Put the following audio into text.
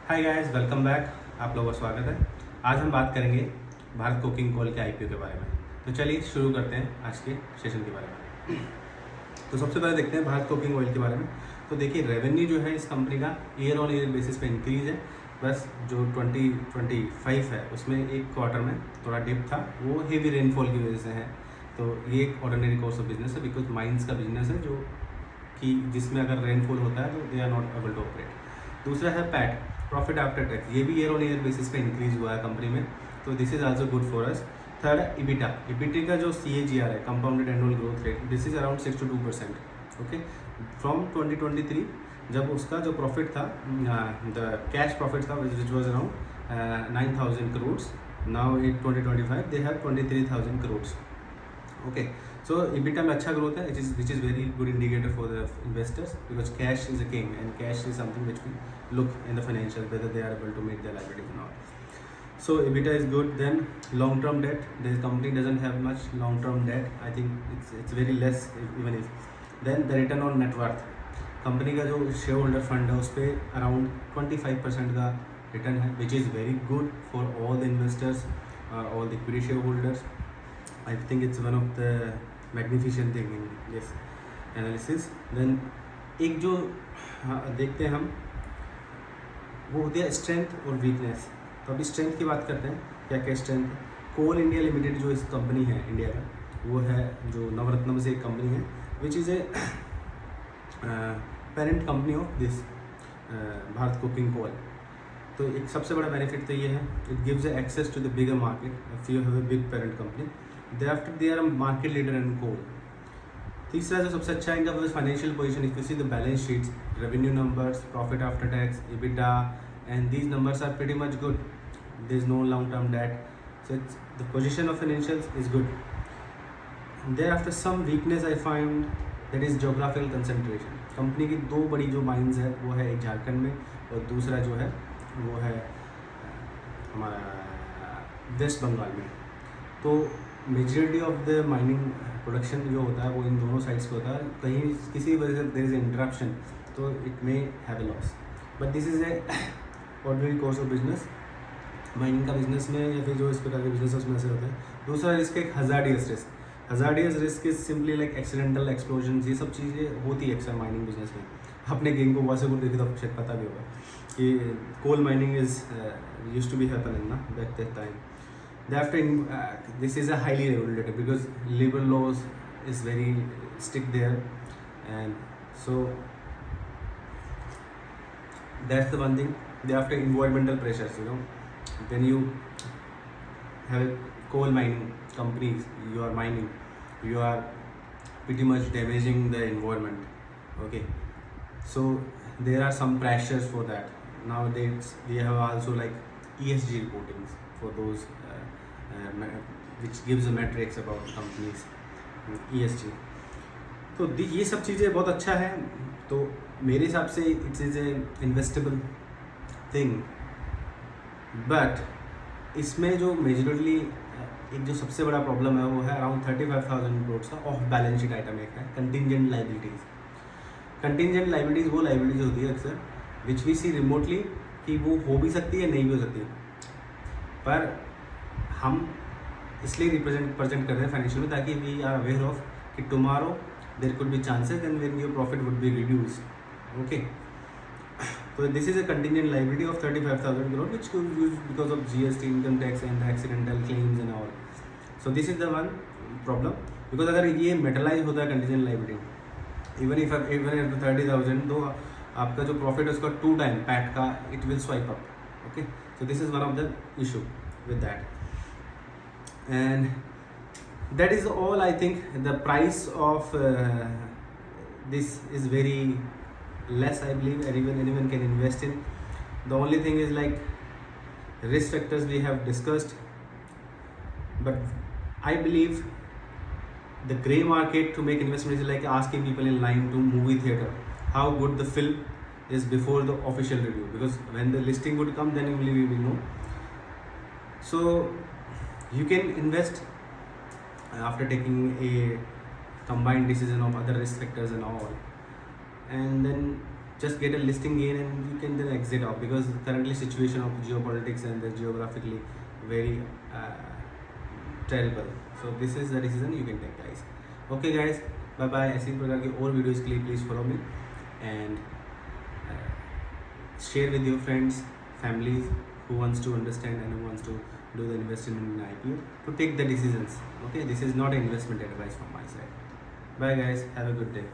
Hi guys, welcome back. आप लोगों का स्वागत है। आज हम बात करेंगे भारत कोकिंग कोल के आईपीओ के बारे में। तो चलिए शुरू करते हैं आज के सेशन के बारे में। तो सबसे पहले देखते हैं भारत कोकिंग ऑयल के बारे में। तो देखिए, रेवेन्यू जो है इस कंपनी का ईयर ऑन ईयर बेसिस पे इंक्रीज है। बस जो 2025 है उसमें एक क्वार्टर में थोड़ा डिप था, वो हेवी रेनफॉल की वजह से है। तो ये एक ऑर्डिनरी कोर्स ऑफ बिजनेस है, बिकॉज माइंस का बिजनेस है जो कि जिसमें अगर रेनफॉल होता है तो they are not able to operate. दूसरा है पैट, प्रॉफिट आफ्टर टैक्स। ये भी ईयर ऑन ईयर बेसिस पे इंक्रीज हुआ है कंपनी में, तो this is also good for us. Third है इबिटा। इबिटा का जो CAGR है, compounded annual growth rate, this is around 6 to 2%। Okay, from 2023 जब उसका जो प्रॉफिट था, द कैश प्रॉफिट था which was around 9,000 crores. Now in 2025 they have 23,000 crores. Okay, so EBITDA में अच्छा ग्रोथ है, which is very good indicator for the investors, because cash is a king and cash is something which we look in the financials whether they are able to meet their liabilities or not. So EBITDA is good. Then long term debt, the company doesn't have much long term debt. I think it's very less, even if. Then the return on net worth, company का जो share holder fund है उस पर around 25% का return है, which is very good for all the investors, all the equity share holders. I think it's one of the magnificent thing in this analysis. Then एक जो देखते हैं हम, वो होती है स्ट्रेंथ और वीकनेस. तो अभी स्ट्रेंथ की बात करते हैं. क्या क्या स्ट्रेंथ है? कोल इंडिया लिमिटेड जो इस कंपनी है इंडिया का, वो है जो नवरत्नम से एक कंपनी है, which is a parent company of this Bharat coking coal. तो एक सबसे बड़ा बेनिफिट तो ये है, it gives access to the bigger market if you have a big parent company. Thereafter they are a market leader in coal. तीसरा जो सबसे अच्छा है इनका financial position. If you see the balance sheets, revenue numbers, profit after tax, EBITDA, and these numbers are pretty much good. There is no long term debt, so the position of financials is good. Thereafter some weakness I find, that is geographical concentration. Company की दो बड़ी जो mines है वो है एक झारखंड में और दूसरा जो है वो है हमारा वेस्ट बंगाल में. तो majority of the mining production जो होता है वो इन दोनों साइड्स पे होता है. कहीं किसी वजह से देयर इज इंटरप्शन, तो it may have a loss, but this is a ordinary course of business. Mining का बिजनेस में या फिर जो इस प्रकार के बिजनेस उसमें से होते हैं. दूसरा रिस्क एक hazardous risk. Hazardous risk is simply like accidental explosion. ये सब चीज़ें होती है अक्सर माइनिंग बिजनेस में. अपने गेम को वॉसेबल देखिए तो शायद पता भी होगा कि coal mining is use to be happen in ना back that time. Thereafter, this is a highly regulated because labor laws is very strict there, and so that's the one thing. Thereafter, environmental pressures. When you have coal mining companies, you are mining, you are pretty much damaging the environment. Okay, so there are some pressures for that. Nowadays, we have also like ESG reportings for those. Which gives a metrics about companies ESG. तो ये सब चीज़ें बहुत अच्छा है. तो मेरे हिसाब से it's is a investable thing. But इसमें जो मेजरली एक जो सबसे बड़ा प्रॉब्लम है वो है अराउंड 35,000 करोड़ का ऑफ बैलेंस शीट आइटम एक है, कंटिंजेंट लाइबिलिटीज़. कंटिंजेंट लाइबिलिटीज़ वो लाइबिलिटीज़ होती है अक्सर विच वी सी रिमोटली कि वो हो भी सकती है नहीं भी हो सकती, पर हम इसलिए प्रेजेंट कर रहे हैं फाइनेंशियल में ताकि वी आर अवेयर ऑफ कि tomorrow there could be chances and when your profit would be reduced. Okay, तो this is a contingent liability of 35,000 crore which could use because of GST, income tax and accidental claims and all. So this is the one problem, because अगर ये metallise होता है contingent liability, even if 30,000, तो आपका जो profit है उसका 2 time PAT का it will swipe up. Okay, so this is one of the issue with that. And that is all. I think the price of this is very less, I believe, and anyone can invest in. The only thing is like risk factors we have discussed, but I believe the gray market to make investment is like asking people in line to movie theater how good the film is before the official review, because when the listing would come then only we will know. So you can invest after taking a combined decision of other risk factors and all, and then just get a listing gain and you can then exit out, because currently situation of geopolitics and the geographically very terrible. So this is the decision you can take, guys. Okay guys, bye bye. ऐसी प्रकार की और videos के लिए please follow me and share with your friends, families who wants to understand and who wants to do the investment in IPO to take the decisions. Okay, this is not an investment advice from my side. Bye guys, have a good day.